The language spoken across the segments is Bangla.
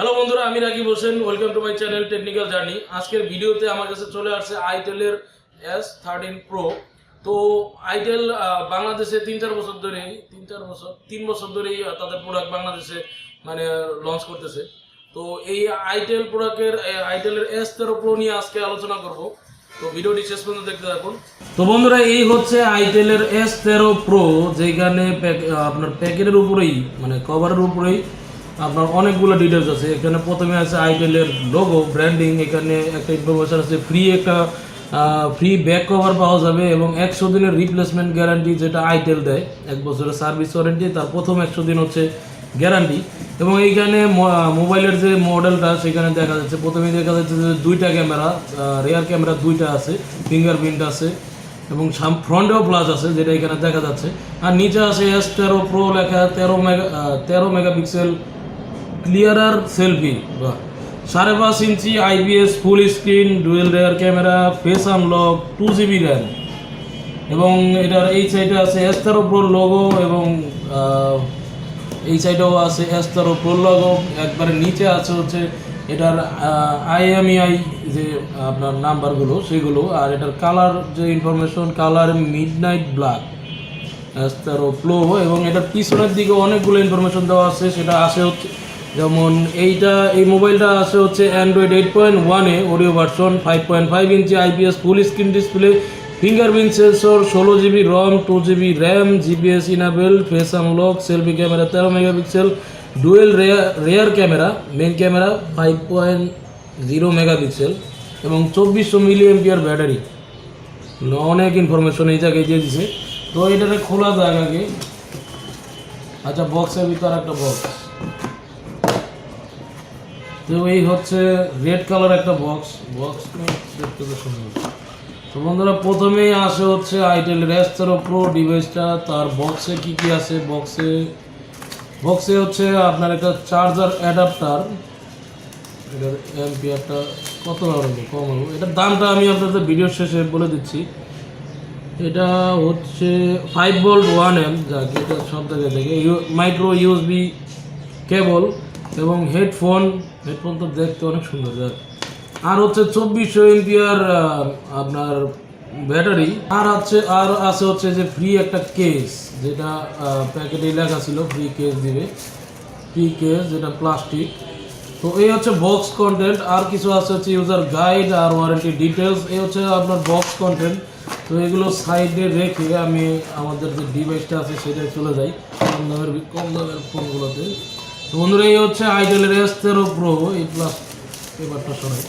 হ্যালো বন্ধুরা, আমি Rakib Hossain. Welcome to my channel technical journey. আজকের ভিডিওতে আমার কাছে চলে আসছে আইটেলের S13 প্রো। তো আইটেল বাংলাদেশে 3 বছর ধরেই তাদের প্রোডাক্ট বাংলাদেশে মানে লঞ্চ করতেছে। তো এই আইটেলের S13 প্রো নিয়ে আজকে আলোচনা করব। তো ভিডিওটি শেষ পর্যন্ত দেখতে থাকুন। তো বন্ধুরা, এই হচ্ছে আইটেলের S13 প্রো, যেখানে আপনার প্যাকেটের উপরেই মানে কভারের উপরেই আপনার অনেকগুলো ডিটেলস আছে। এখানে প্রথমে আছে আইটেলের লোগো, ব্র্যান্ডিং, এখানে একটা ইনফরমেশন আছে, ফ্রি ব্যাক কভার পাওয়া যাবে এবং 100 দিনের রিপ্লেসমেন্ট গ্যারান্টি, যেটা আইটেল দেয়। 1 বছরের সার্ভিস ওয়ারেন্টি, তার প্রথম 100 দিন হচ্ছে গ্যারান্টি। এবং এইখানে মোবাইলের যে মডেলটা সেখানে দেখা যাচ্ছে, প্রথমেই দেখা যাচ্ছে যে 2টা ক্যামেরা, রেয়ার ক্যামেরা 2টা আছে, ফিঙ্গারপ্রিন্ট আছে এবং ফ্রন্টেও প্লাস আছে, যেটা এখানে দেখা যাচ্ছে। আর নিচে আছে S13 প্রো লেখা, 13 megapixel ক্লিয়ারার selfie, 5.5 inch IPS full screen, dual rear camera, face unlock, 2GB RAM. এবং এটার এই সাইডে আছে S13 প্রোর লোগো এবং এই সাইডেও আছে S13 প্রোর লোগো। একবারে নিচে আছে হচ্ছে এটার IMEI যে আপনার নাম্বারগুলো সেগুলো। আর এটার কালার যে information, colour midnight black S13 pro. এবং এটার পিছনের দিকে অনেকগুলো ইনফরমেশন দেওয়া আছে। সেটা আসে হচ্ছে যেমন এই মোবাইলটা আসে হচ্ছে অ্যান্ড্রয়েড 8.1-এ Oreo version, 5.5 inch IPS full screen display, fingerprint sensor, 16GB ROM, 2GB RAM, GPS enable, face unlock, selfie camera 13 megapixel, dual rear camera, main camera 5.0 megapixel এবং 2400 mAh ব্যাটারি। অনেক ইনফরমেশন এই জায়গায় দিয়ে দিছে। তো এটাকে খোলা যাক আগে। আচ্ছা, বক্সের ভিতর একটা বক্স। তো এই হচ্ছে রেড কালার একটা বক্স দেখতে তো সুন্দর। তো বন্ধুরা, প্রথমেই আসে হচ্ছে আইটেলের S13 প্রো ডিভাইসটা। তার বক্সে কি কি আছে? বক্সে হচ্ছে আপনার একটা চার্জার অ্যাডাপ্টার। এটার অ্যাম্পিয়ারটা কত হবে, কম হবে, এটার দামটা আমি আপনাদের ভিডিওর শেষে বলে দিচ্ছি। এটা হচ্ছে 5 ভোল্ট 1 amp, যাকে এটা সব জায়গায় থেকে মাইক্রো USB কেবল এবং হেডফোন তো দেখতে অনেক সুন্দর। আর হচ্ছে 2400 mAh আপনার ব্যাটারি। আর আছে হচ্ছে যে ফ্রি একটা কেস, যেটা প্যাকেটে লেখা ছিল ফ্রি কেস দিবে, যেটা প্লাস্টিক। তো এই হচ্ছে বক্স কন্টেন্ট। আর কিছু আছে হচ্ছে ইউজার গাইড আর ওয়ারেন্টি ডিটেলস। এই হচ্ছে আপনার বক্স কন্টেন্ট। তো এগুলো সাইডে রেখে আমি আমাদের যে ডিভাইসটা আছে সেটাই চলে যাই কম দামের ফোনগুলোতে। তো বন্ধুরা, এই হচ্ছে আইটেলের S13 প্রো। এই প্লাস পেপারটা সরাই।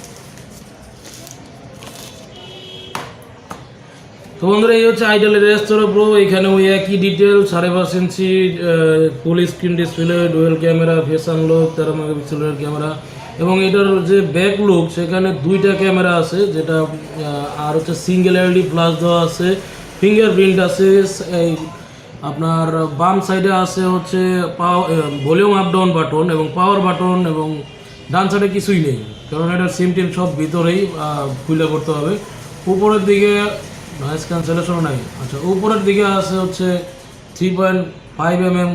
তো বন্ধুরা, এই হচ্ছে আইটেলের S13 প্রো। এখানে ওই একই detail, 5.5 inch full screen display, dual camera, face unlock, 13 মেগাপিক্সেলের ক্যামেরা এবং এটার যে ব্যাক লুক সেখানে 2টা ক্যামেরা আছে, যেটা আর হচ্ছে সিঙ্গেল LED ফ্ল্যাশ দেওয়া আছে, ফিঙ্গারপ্রিন্ট আছে। এই আপনার বাম সাইডে আছে হচ্ছে ভলিউম আপ ডাউন বাটন এবং পাওয়ার বাটন, এবং ডান সাইডে কিছুই নেই, কারণ এটার সিম টিম সব ভিতরেই খুলে করতে হবে। উপরের দিকে নয়েজ ক্যান্সেলেশনও নাই। আচ্ছা, উপরের দিকে আছে হচ্ছে 3.5 mm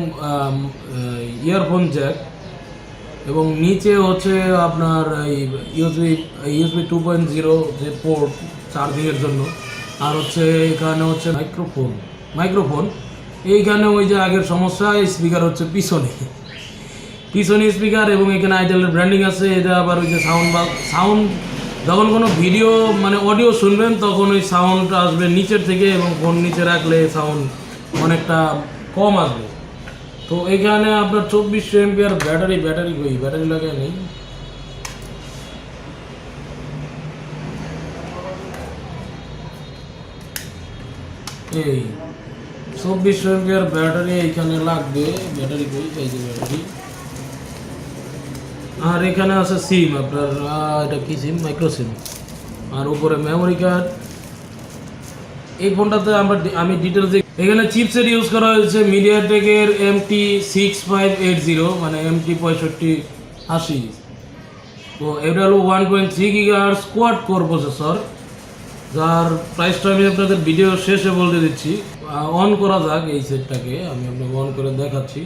ইয়ারফোন জ্যাক এবং নিচে হচ্ছে আপনার এই USB 2.0 যে পোর্ট চার্জিংয়ের জন্য। আর হচ্ছে এখানে হচ্ছে মাইক্রোফোন। এইখানে ওই যে আগের সমস্যা, স্পিকার হচ্ছে পিছনে স্পিকার এবং এখানে আইটেলের ব্র্যান্ডিং আছে। এটা আবার ওই যে সাউন্ড যখন কোনো ভিডিও মানে অডিও শুনবেন তখন ওই সাউন্ডটা আসবে নিচের থেকে, এবং ফোন নিচে রাখলে সাউন্ড অনেকটা কম আসবে। তো এখানে আপনার 2400 mAh ব্যাটারি লাগায় নেই। এই 2400 mAh ব্যাটারি এইখানে লাগবে। ব্যাটারি আর এখানে আছে সিম আপনার, এটা কি সিম? মাইক্রো সিম। আর উপরে মেমোরি কার্ড। এই ফোনটাতে আমি ডিটেলস এখানে চিপসেট ইউজ করা হয়েছে মিডিয়াটেকের MT6580, মানে MT 6580। তো এটা হলো 1.3 GHz কোয়াড কোর প্রসেসর, যার প্রাইসটা আমি আপনাদের ভিডিও শেষে বলতে দিচ্ছি। অন করা যাক এই সেটটাকে, আমি আপনাকে অন করে দেখাচ্ছি।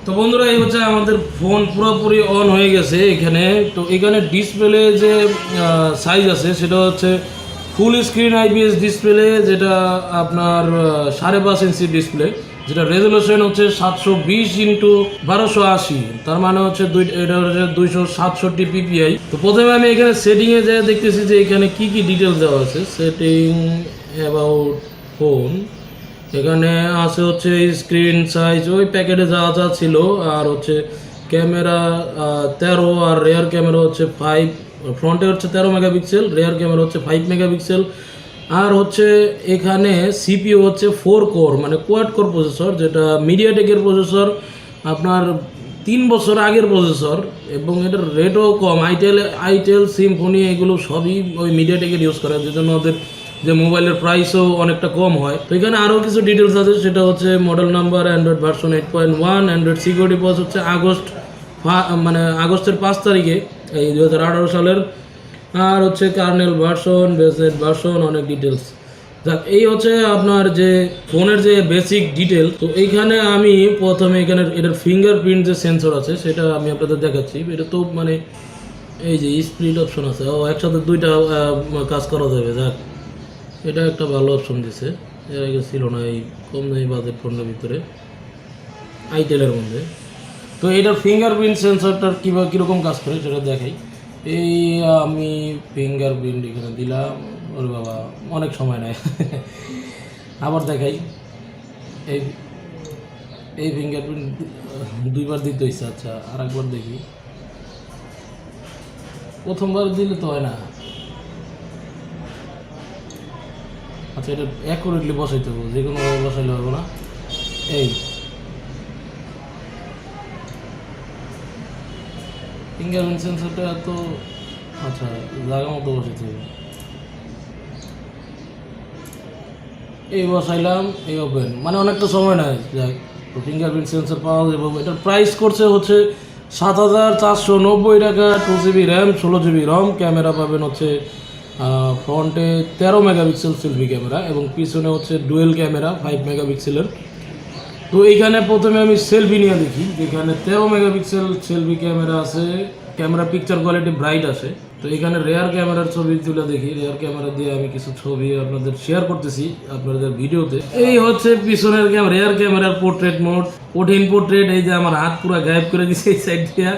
তো বন্ধুরা এই হচ্ছে আমাদের ফোন পুরোপুরি অন হয়ে গেছে এখানে। তো এখানে ডিসপ্লে যে সাইজ আছে সেটা হচ্ছে ফুল স্ক্রিন আইপিএস ডিসপ্লে, যেটা আপনার 5.5 ইঞ্চি ডিসপ্লে, যেটা রেজলিউশন হচ্ছে 720x1280, তার মানে হচ্ছে এটা হচ্ছে 267 পিপিআই। তো প্রথমে আমি এখানে সেটিংয়ে যা দেখতেছি যে এখানে কি কি ডিটেলস দেওয়া আছে। সেটিং অ্যাবাউট ফোন, এখানে আছে হচ্ছে স্ক্রিন সাইজ ওই প্যাকেটে যা যা ছিল, আর হচ্ছে ক্যামেরা 13, আর রেয়ার ক্যামেরা হচ্ছে 5, ফ্রন্টে হচ্ছে 13 মেগাপিক্সেল, রেয়ার ক্যামেরা হচ্ছে 5 মেগাপিক্সেল, আর হচ্ছে এখানে সিপিইউ হচ্ছে 4 কোর মানে কোয়াড কোর প্রসেসর, যেটা মিডিয়াটেকের প্রসেসর, আপনার 3 বছর আগের প্রসেসর, এবং এটার রেটও কম। আইটেল সিম্ফনি এগুলো সবই ওই মিডিয়াটেকের ইউজ করে, যে জন্য ওদের যে মোবাইলের প্রাইসও অনেকটা কম হয়। তো এখানে আরও কিছু ডিটেলস আছে, সেটা হচ্ছে model number, Android version 8.1, Android security patch হচ্ছে আগস্টের 5 তারিখে এই 2018 সালের, আর হচ্ছে কার্নেল ভার্সন, বেসনেট ভার্সন, অনেক ডিটেলস। যাক, এই হচ্ছে আপনার যে ফোনের যে বেসিক ডিটেল। তো এইখানে আমি প্রথমে এখানে এটার ফিঙ্গারপ্রিন্ট যে সেন্সর আছে সেটা আমি আপনাদের দেখাচ্ছি। এটা তো মানে এই যে স্প্লিট অপশন আছে, একসাথে দুইটা কাজ করা যাবে। যাক, এটা একটা ভালো অপশন দিছে, এর আগে ছিল না এই কম দামি বাজেট ফোনের ভিতরে আইটেলের মধ্যে। তো এটার ফিঙ্গারপ্রিন্ট সেন্সরটার কীরকম কাজ করে সেটা দেখাই। এই আমি ফিঙ্গারপ্রিন্ট এখানে দিলাম, ওরে বাবা অনেক সময় নেয়। আবার দেখাই, এই ফিঙ্গারপ্রিন্ট 2বার দিতে হয়েছে। আচ্ছা, আর একবার দেখি। প্রথমবার দিলে তো হয় না। আচ্ছা, এটা অ্যাকুরেটলি বসাইতে হবে, যে কোনোভাবে বসাইলে হবে না। এই ফিঙ্গারপ্রিন্ট সেন্সরটা তো আচ্ছা জায়গা মতো বসাইতে হবে। এই বসাইলাম, এই ওপেন, মানে অনেকটা সময় নেয়। যাক, ফিঙ্গারপ্রিন্ট সেন্সর পাওয়া যাবে। এটার প্রাইস করছে হচ্ছে 7,490 টাকা। 2GB র্যাম, 16GB রম, ক্যামেরা পাবেন হচ্ছে ফ্রন্টে 13 মেগাপিক্সেল সেলফি ক্যামেরা, এবং পিছনে হচ্ছে ডুয়েল ক্যামেরা 5 মেগাপিক্সেলের। তো এইখানে প্রথমে আমি সেলফি নিয়ে দেখি। এখানে 13 মেগাপিক্সেল সেলফি ক্যামেরা আছে, ক্যামেরা পিকচার কোয়ালিটি ব্রাইট আসে। তো এখানে রেয়ার ক্যামেরার ছবি তুলে দেখি। রেয়ার ক্যামেরা দিয়ে আমি কিছু ছবি আপনাদের শেয়ার করতেছি আপনাদের ভিডিওতে। এই হচ্ছে পিছনের রেয়ার ক্যামেরার পোর্ট্রেট মোড, কঠিন পোর্ট্রেট। এই যে আমার হাত পুরো গায়েব করে দিচ্ছে এই সাইড দিয়ে,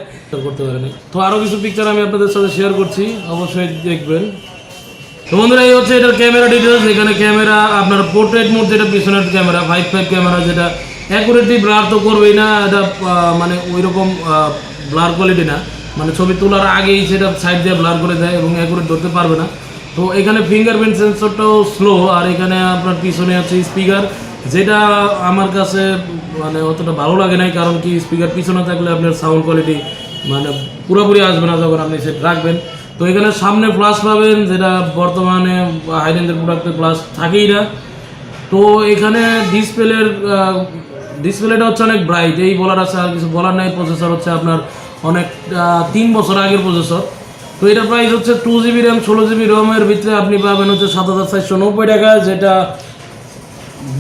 করতে পারেনি। তো আরও কিছু পিকচার আমি আপনাদের সাথে শেয়ার করছি, অবশ্যই দেখবেন। তো বন্ধুরা এই হচ্ছে এটার ক্যামেরা ডিটেলস। এখানে ক্যামেরা আপনার পোর্ট্রেট মোড, যেটা পিছনের ক্যামেরা 5.5 ক্যামেরা, যেটা অ্যাকুরেটলি ব্লার তো করবেই না, এটা মানে ওই রকম ব্লার কোয়ালিটি না, মানে ছবি তোলার আগেই সেটা সাইড দিয়ে ব্লার করে দেয় এবং অ্যাকুরেট ধরতে পারবে না। তো এখানে ফিঙ্গারপ্রিন্ট সেন্সরটাও স্লো, আর এখানে আপনার পিছনে আছে স্পিকার, যেটা আমার কাছে মানে অতটা ভালো লাগে নাই। কারণ কি, স্পিকার পিছনে থাকলে আপনার সাউন্ড কোয়ালিটি মানে পুরোপুরি আসবে না যখন আপনি সেট রাখবেন। তো এখানে সামনে ফ্লাশ পাবেন, যেটা বর্তমানে হাই রেঞ্জের প্রোডাক্টে ফ্লাশ থাকেই না। তো এখানে ডিসপ্লেটা হচ্ছে অনেক ব্রাইট, এই বলার আছে, আর কিছু বলার নাই। প্রসেসর হচ্ছে আপনার অনেক 3 বছর আগের প্রসেসর। তো এটার প্রাইস হচ্ছে 2GB র্যাম, 16GB রমের ভিতরে আপনি পাবেন হচ্ছে 7,490 টাকা, যেটা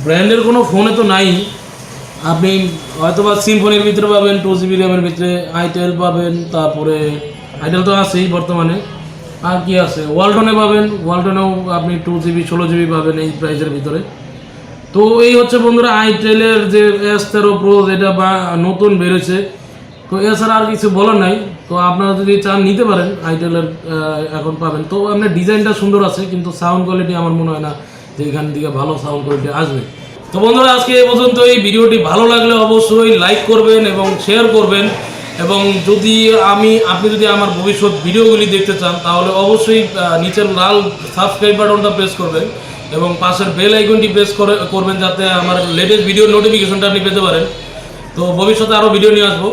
ব্র্যান্ডের কোনো ফোনে তো নাই। আপনি হয়তোবা সিম্ফনির ভিতরে পাবেন 2GB র্যামের ভিতরে, আইটেল পাবেন, তারপরে আইটেল তো আছেই বর্তমানে, আর কি আছে, ওয়ালটনে পাবেন, ওয়ালটনেও আপনি 2GB 16GB পাবেন এই প্রাইসের ভিতরে। তো এই হচ্ছে বন্ধুরা আইটেলের যে S13 Pro, যেটা নতুন বেরোছে। তো এছাড়া আর কিছু বলার নাই। তো আপনারা যদি চান নিতে পারেন, আইটেলের এখন পাবেন। তো আপনার ডিজাইনটা সুন্দর আছে, কিন্তু সাউন্ড কোয়ালিটি আমার মনে হয় না যে এখান থেকে ভালো সাউন্ড কোয়ালিটি আসবে। তো বন্ধুরা আজকে এই পর্যন্ত। এই ভিডিওটি ভালো লাগলে অবশ্যই লাইক করবেন এবং শেয়ার করবেন, এবং আপনি যদি আমার ভবিষ্যৎ ভিডিওগুলি দেখতে চান তাহলে অবশ্যই নিচের লাল সাবস্ক্রাইব বাটনটা প্রেস করবেন এবং পাশের বেল আইকনটি প্রেস করবেন, যাতে আমার লেটেস্ট ভিডিওর নোটিফিকেশনটা আপনি পেতে পারেন। তো ভবিষ্যতে আরও ভিডিও নিয়ে আসবো।